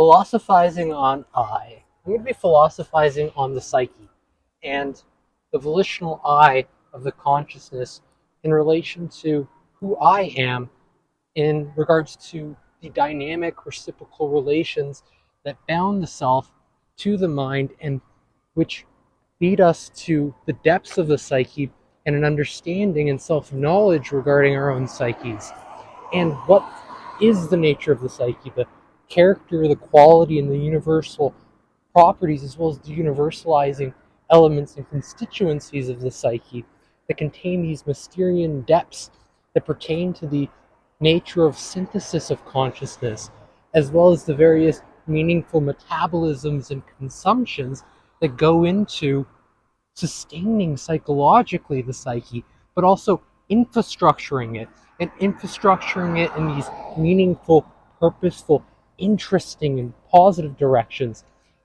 Philosophizing on I. I'm going to be philosophizing on the psyche and the volitional I of the consciousness in relation to who I am in regards to the dynamic reciprocal relations that bound the self to the mind and which lead us to the depths of the psyche and an understanding and self-knowledge regarding our own psyches. And what is the nature of the psyche, the character, the quality, and the universal properties, as well as the universalizing elements and constituencies of the psyche that contain these Mysterian depths that pertain to the nature of synthesis of consciousness, as well as the various meaningful metabolisms and consumptions that go into sustaining psychologically the psyche, but also infrastructuring it in these meaningful, purposeful, interesting, and positive directions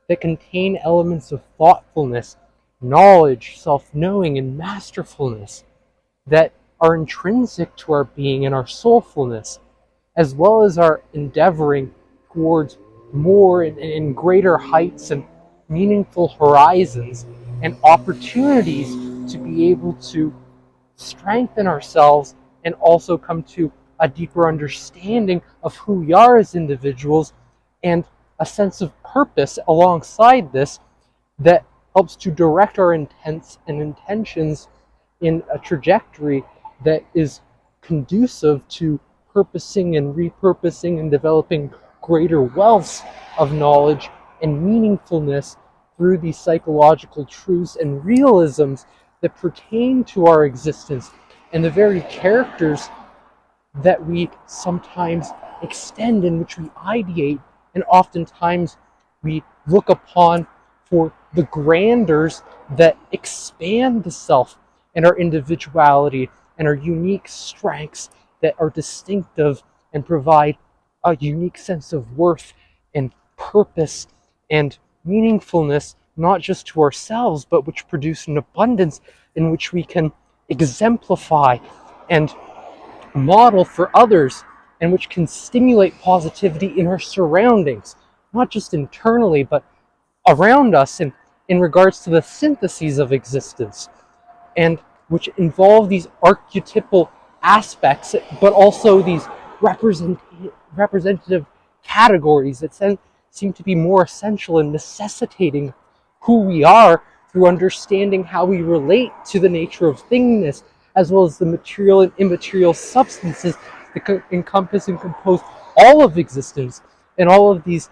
that contain elements of thoughtfulness, knowledge, self-knowing, and masterfulness that are intrinsic to our being and our soulfulness, as well as our endeavoring towards more and greater heights and meaningful horizons and opportunities to be able to strengthen ourselves and also come to a deeper understanding of who we are as individuals and a sense of purpose alongside this that helps to direct our intents and intentions in a trajectory that is conducive to purposing and repurposing and developing greater wealths of knowledge and meaningfulness through these psychological truths and realisms that pertain to our existence and the very characters that we sometimes extend, in which we ideate, and oftentimes we look upon for the grandeurs that expand the self and our individuality and our unique strengths that are distinctive and provide a unique sense of worth and purpose and meaningfulness, not just to ourselves, but which produce an abundance in which we can exemplify and model for others, and which can stimulate positivity in our surroundings, not just internally, but around us and in regards to the syntheses of existence, and which involve these archetypal aspects, but also these representative categories that seem to be more essential in necessitating who we are through understanding how we relate to the nature of thingness, as well as the material and immaterial substances that encompass and compose all of existence, and all of these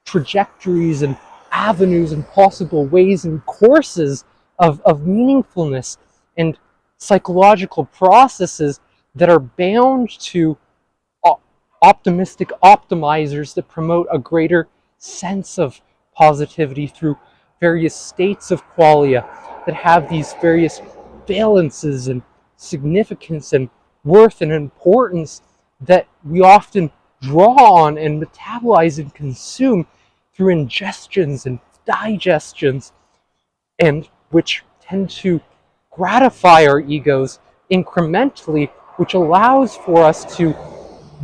trajectories and avenues and possible ways and courses of meaningfulness and psychological processes that are bound to optimistic optimizers that promote a greater sense of positivity through various states of qualia that have these various valences and significance and worth and importance that we often draw on and metabolize and consume through ingestions and digestions, and which tend to gratify our egos incrementally, which allows for us to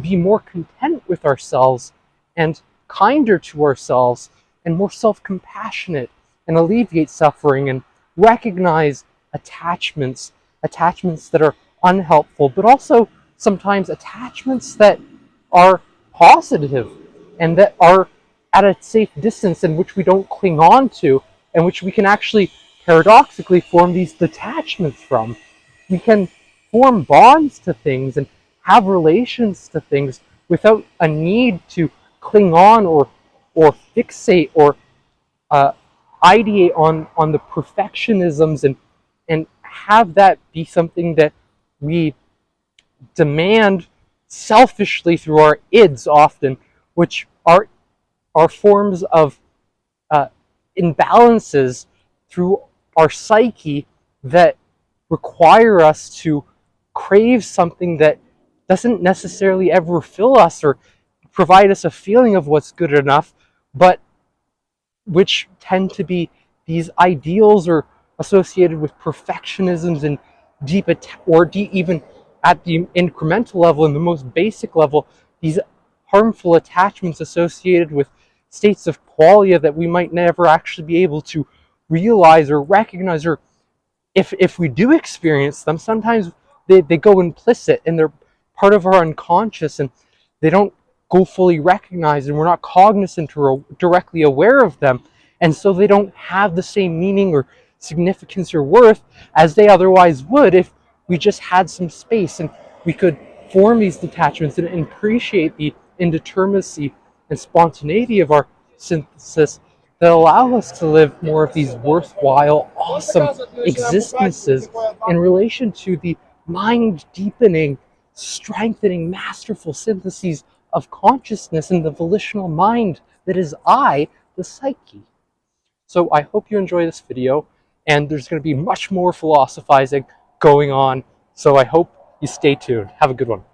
be more content with ourselves and kinder to ourselves and more self-compassionate and alleviate suffering and recognize attachments that are unhelpful, but also sometimes attachments that are positive and that are at a safe distance and which we don't cling on to, and which we can actually paradoxically form these detachments from. We can form bonds to things and have relations to things without a need to cling on or fixate or ideate on the perfectionisms and have that be something that we demand selfishly through our ids often, which are forms of imbalances through our psyche that require us to crave something that doesn't necessarily ever fill us or provide us a feeling of what's good enough, but which tend to be these ideals or associated with perfectionisms and even at the incremental level, in the most basic level, these harmful attachments associated with states of qualia that we might never actually be able to realize or recognize, or if we do experience them, sometimes they go implicit and they're part of our unconscious, and they don't go fully recognized, and we're not cognizant or directly aware of them, and so they don't have the same meaning or significance or worth as they otherwise would if we just had some space and we could form these detachments and appreciate the indeterminacy and spontaneity of our synthesis that allow us to live more of these worthwhile, awesome existences in relation to the mind deepening, strengthening, masterful syntheses of consciousness in the volitional mind that is I, the psyche. So I hope you enjoy this video, and there's going to be much more philosophizing going on, so I hope you stay tuned. Have a good one.